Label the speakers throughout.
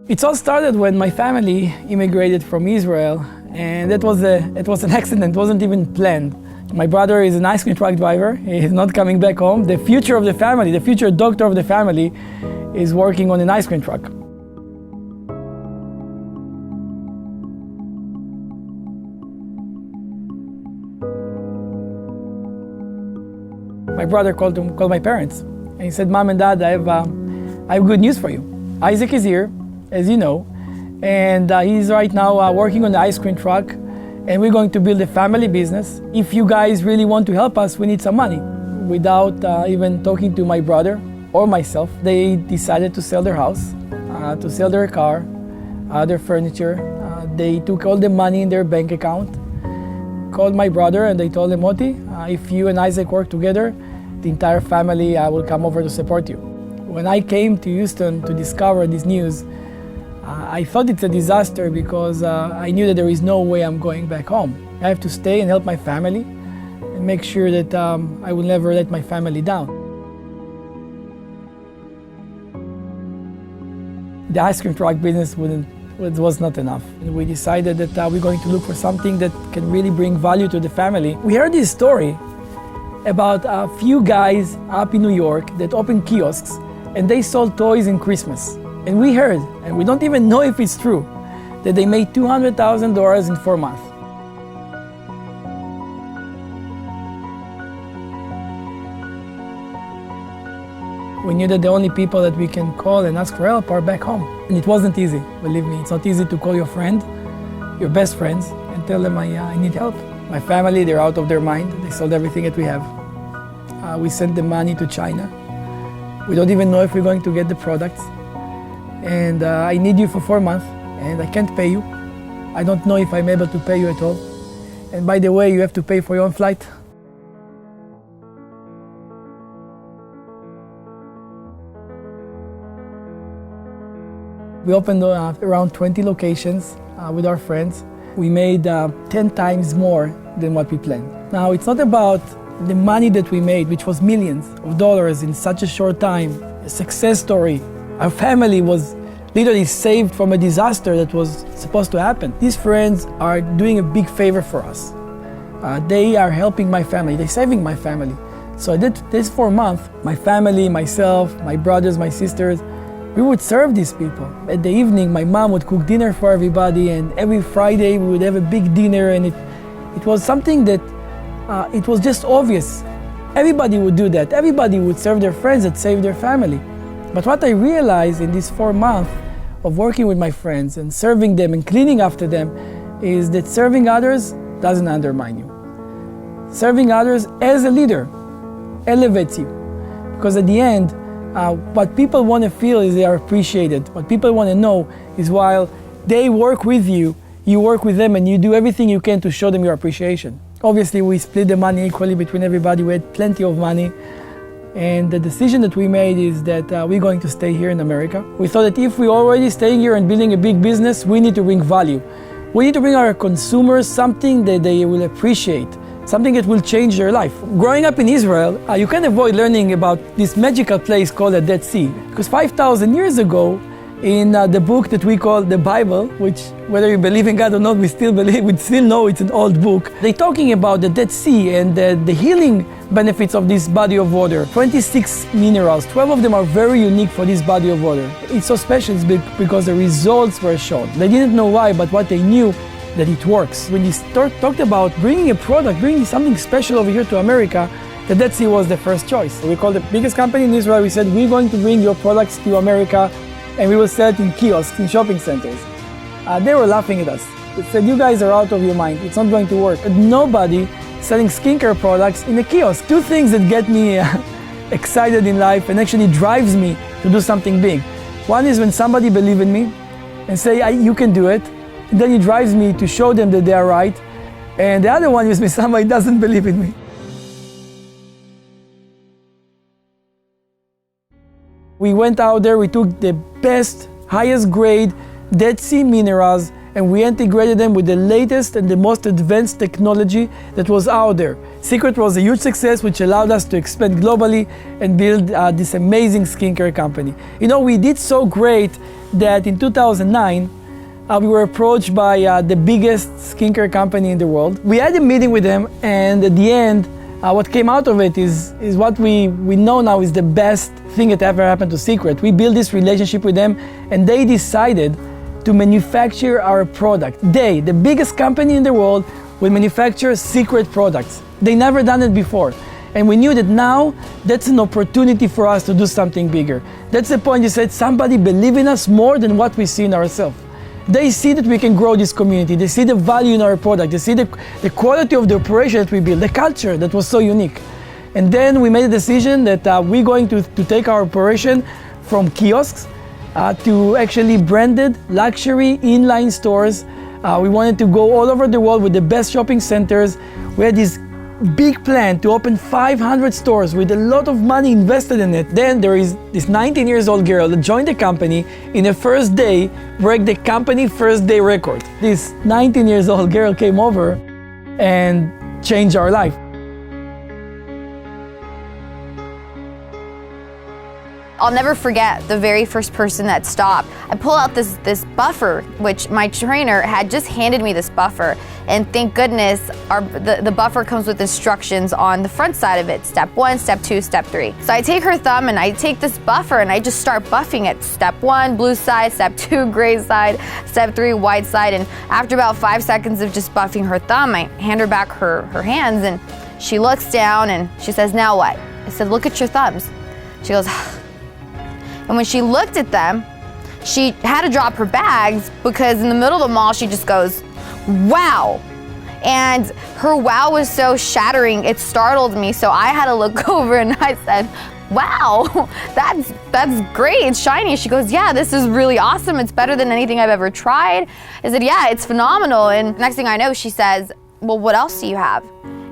Speaker 1: It all started when my family immigrated from Israel, and it was an accident, it wasn't even planned. My brother is an ice cream truck driver, he's not coming back home. The future of the family, the future doctor of the family is working on an ice cream truck. My brother called my parents, and he said, "Mom and Dad, I have good news for you. Isaac is here, as you know, and he's right now working on the ice cream truck, and we're going to build a family business. If you guys really want to help us, we need some money." Without even talking to my brother or myself, they decided to sell their house, to sell their car, their furniture. They took all the money in their bank account, called my brother, and they told him, "Moti, if you and Isaac work together, the entire family will come over to support you." When I came to Houston to discover this news, I thought it's a disaster because I knew that there is no way I'm going back home. I have to stay and help my family and make sure that I will never let my family down. The ice cream truck business was not enough. And we decided that we're going to look for something that can really bring value to the family. We heard this story about a few guys up in New York that opened kiosks and they sold toys in Christmas. And we heard, and we don't even know if it's true, that they made $200,000 in 4 months. We knew that the only people that we can call and ask for help are back home. And it wasn't easy, believe me. It's not easy to call your friend, your best friends, and tell them I need help. My family, they're out of their mind. They sold everything that we have. We sent the money to China. We don't even know if we're going to get the products. And I need you for 4 months, and I can't pay you. I don't know if I'm able to pay you at all. And by the way, you have to pay for your own flight. We opened around 20 locations with our friends. We made 10 times more than what we planned. Now, it's not about the money that we made, which was millions of dollars in such a short time, a success story. Our family was literally saved from a disaster that was supposed to happen. These friends are doing a big favor for us. They are helping my family, they're saving my family. So this 4 months, my family, myself, my brothers, my sisters, we would serve these people. At the evening, my mom would cook dinner for everybody, and every Friday we would have a big dinner, and it was something that it was just obvious. Everybody would do that. Everybody would serve their friends that saved their family. But what I realized in these 4 months of working with my friends and serving them and cleaning after them is that serving others doesn't undermine you. Serving others as a leader elevates you. Because at the end, what people want to feel is they are appreciated. What people want to know is while they work with you, you work with them and you do everything you can to show them your appreciation. Obviously, we split the money equally between everybody. We had plenty of money. And the decision that we made is that we're going to stay here in America. We thought that if we're already staying here and building a big business, we need to bring value. We need to bring our consumers something that they will appreciate, something that will change their life. Growing up in Israel, you can't avoid learning about this magical place called the Dead Sea. Because 5,000 years ago, in the book that we call the Bible, which whether you believe in God or not, we still know it's an old book. They're talking about the Dead Sea and the healing benefits of this body of water. 26 minerals, 12 of them are very unique for this body of water. It's so special because the results were shown. They didn't know why, but what they knew, that it works. When you talked about bringing a product, bringing something special over here to America, the Dead Sea was the first choice. We called the biggest company in Israel. We said, we're going to bring your products to America and we will sell it in kiosks, in shopping centers. They were laughing at us. They said, you guys are out of your mind. It's not going to work. But nobody selling skincare products in a kiosk. Two things that get me excited in life and actually drives me to do something big. One is when somebody believes in me and say, you can do it. And then it drives me to show them that they are right. And the other one is when somebody doesn't believe in me. We went out there, we took the best, highest grade Dead Sea minerals and we integrated them with the latest and the most advanced technology that was out there. Seacret was a huge success which allowed us to expand globally and build this amazing skincare company. You know, we did so great that in 2009, we were approached by the biggest skincare company in the world. We had a meeting with them, and at the end, what came out of it is what we know now is the best thing that ever happened to Seacret. We built this relationship with them, and they decided to manufacture our product. They, the biggest company in the world, will manufacture Seacret products. They never done it before. And we knew that now that's an opportunity for us to do something bigger. That's the point you said, somebody believe in us more than what we see in ourselves. They see that we can grow this community. They see the value in our product. They see the quality of the operation that we built, the culture that was so unique. And then we made a decision that we're going to take our operation from kiosks to actually branded luxury inline stores. We wanted to go all over the world with the best shopping centers. We had this big plan to open 500 stores with a lot of money invested in it. Then there is this 19 years old girl that joined the company in the first day, broke the company first day record. This 19 years old girl came over and changed our life.
Speaker 2: I'll never forget the very first person that stopped. I pull out this buffer, which my trainer had just handed me this buffer. And thank goodness the buffer comes with instructions on the front side of it. Step 1, step 2, step 3. So I take her thumb and I take this buffer and I just start buffing it. Step 1, blue side. Step 2, gray side. Step 3, white side. And after about 5 seconds of just buffing her thumb, I hand her back her hands and she looks down and she says, now what? I said, look at your thumbs. She goes, and when she looked at them, she had to drop her bags because in the middle of the mall, she just goes, wow. And her wow was so shattering, it startled me. So I had to look over and I said, wow, that's great, it's shiny. She goes, yeah, this is really awesome. It's better than anything I've ever tried. I said, yeah, it's phenomenal. And next thing I know, she says, well, what else do you have?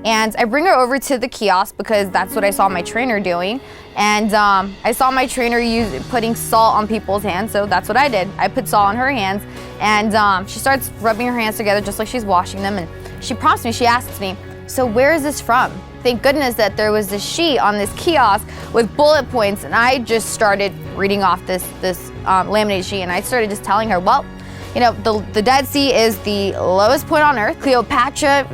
Speaker 2: And I bring her over to the kiosk because that's what I saw my trainer doing. And I saw my trainer putting salt on people's hands, so that's what I did. I put salt on her hands, and she starts rubbing her hands together just like she's washing them. And she prompts me, she asks me, so where is this from? Thank goodness that there was this sheet on this kiosk with bullet points, and I just started reading off this laminated sheet, and I started just telling her, well, you know, the Dead Sea is the lowest point on earth. Cleopatra,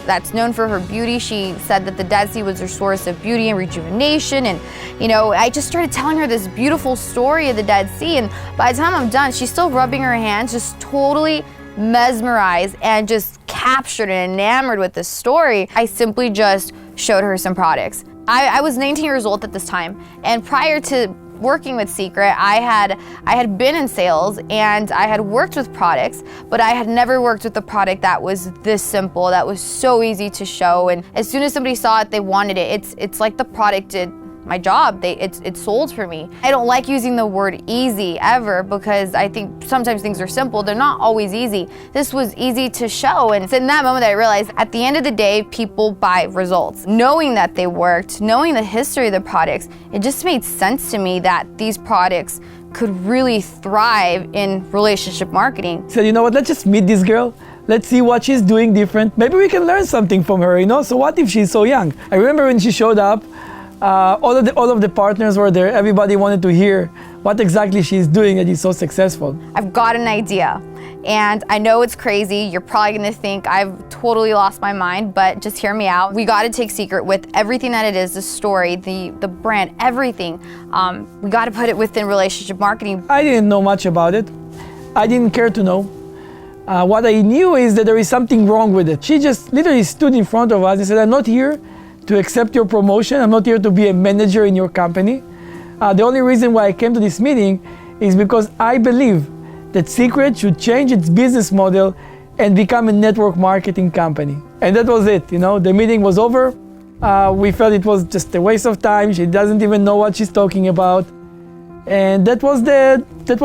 Speaker 2: that's known for her beauty. She said that the Dead Sea was her source of beauty and rejuvenation. And, you know, I just started telling her this beautiful story of the Dead Sea. And by the time I'm done, she's still rubbing her hands, just totally mesmerized and just captured and enamored with this story. I simply just showed her some products. I was 19 years old at this time. And prior to working with Seacret, I had been in sales and I had worked with products, but I had never worked with a product that was this simple, that was so easy to show. And as soon as somebody saw it, they wanted it. It's like the product did my job. It sold for me. I don't like using the word easy ever because I think sometimes things are simple. They're not always easy. This was easy to show. And it's in that moment that I realized at the end of the day, people buy results. Knowing that they worked, knowing the history of the products, it just made sense to me that these products could really thrive in relationship marketing.
Speaker 1: So you know what, let's just meet this girl. Let's see what she's doing different. Maybe we can learn something from her, you know? So what if she's so young? I remember when she showed up, all of the partners were there. Everybody wanted to hear what exactly she's doing that is so successful.
Speaker 2: I've got an idea, and I know it's crazy. You're probably gonna think I've totally lost my mind, but just hear me out. We gotta take Seacret with everything that it is, the story, the brand, everything. We gotta put it within relationship marketing.
Speaker 1: I didn't know much about it. I didn't care to know. What I knew is that there is something wrong with it. She just literally stood in front of us and said, I'm not here to accept your promotion. I'm not here to be a manager in your company. The only reason why I came to this meeting is because I believe that Seacret should change its business model and become a network marketing company. And that was it, you know, the meeting was over. We felt it was just a waste of time. She doesn't even know what she's talking about. And that was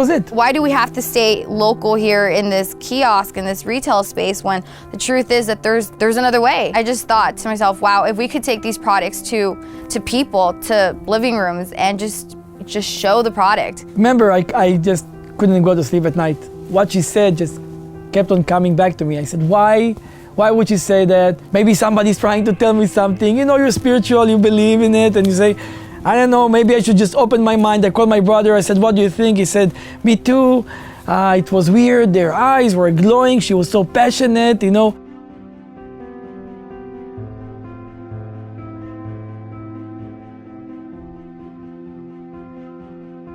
Speaker 1: it.
Speaker 2: Why do we have to stay local here in this kiosk, in this retail space, when the truth is that there's another way? I just thought to myself, wow, if we could take these products to people, to living rooms, and just show the product.
Speaker 1: Remember, I just couldn't go to sleep at night. What she said just kept on coming back to me. I said, why would she say that? Maybe somebody's trying to tell me something. You know, you're spiritual, you believe in it, and you say, I don't know, maybe I should just open my mind. I called my brother, I said, what do you think? He said, me too. It was weird, their eyes were glowing, she was so passionate, you know.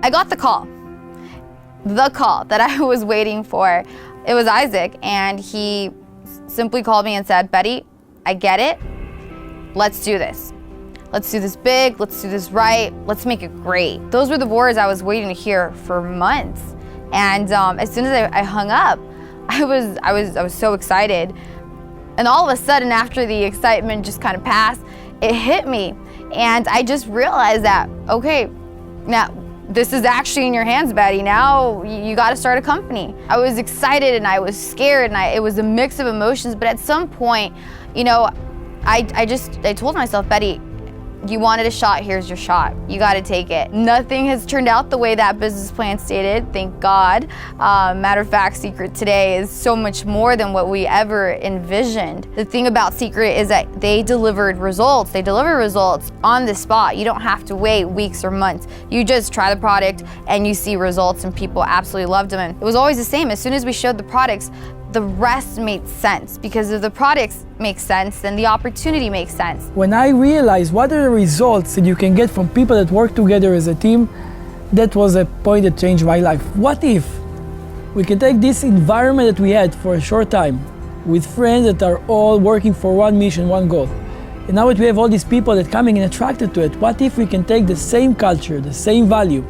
Speaker 2: I got the call that I was waiting for. It was Isaac, and he simply called me and said, Betty, I get it, let's do this. Let's do this big, let's do this right, let's make it great. Those were the words I was waiting to hear for months. And as soon as I hung up, I was so excited. And all of a sudden, after the excitement just kind of passed, it hit me. And I just realized that, okay, now this is actually in your hands, Betty. Now you got to start a company. I was excited and I was scared, and it was a mix of emotions. But at some point, you know, I told myself, Betty, you wanted a shot, here's your shot. You got to take it. Nothing has turned out the way that business plan stated, thank God. Matter of fact, Seacret today is so much more than what we ever envisioned. The thing about Seacret is that they delivered results. They deliver results on the spot. You don't have to wait weeks or months. You just try the product and you see results, and people absolutely loved them. And it was always the same. As soon as we showed the products, the rest made sense, because if the products make sense, then the opportunity makes sense.
Speaker 1: When I realized what are the results that you can get from people that work together as a team, that was a point that changed my life. What if we can take this environment that we had for a short time with friends that are all working for one mission, one goal, and now that we have all these people that are coming and attracted to it, what if we can take the same culture, the same value,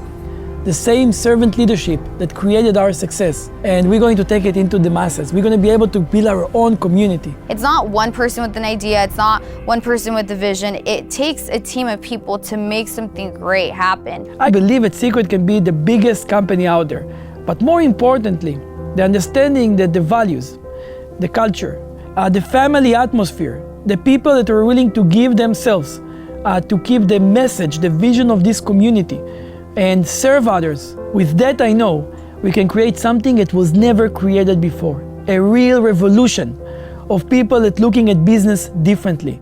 Speaker 1: the same servant leadership that created our success, and we're going to take it into the masses. We're going to be able to build our own community.
Speaker 2: It's not one person with an idea, it's not one person with the vision. It takes a team of people to make something great happen.
Speaker 1: I believe that Seacret can be the biggest company out there, but more importantly, the understanding that the values, the culture, the family atmosphere, the people that are willing to give themselves to keep the message, the vision of this community, and serve others. With that, I know we can create something that was never created before. A real revolution of people that looking at business differently.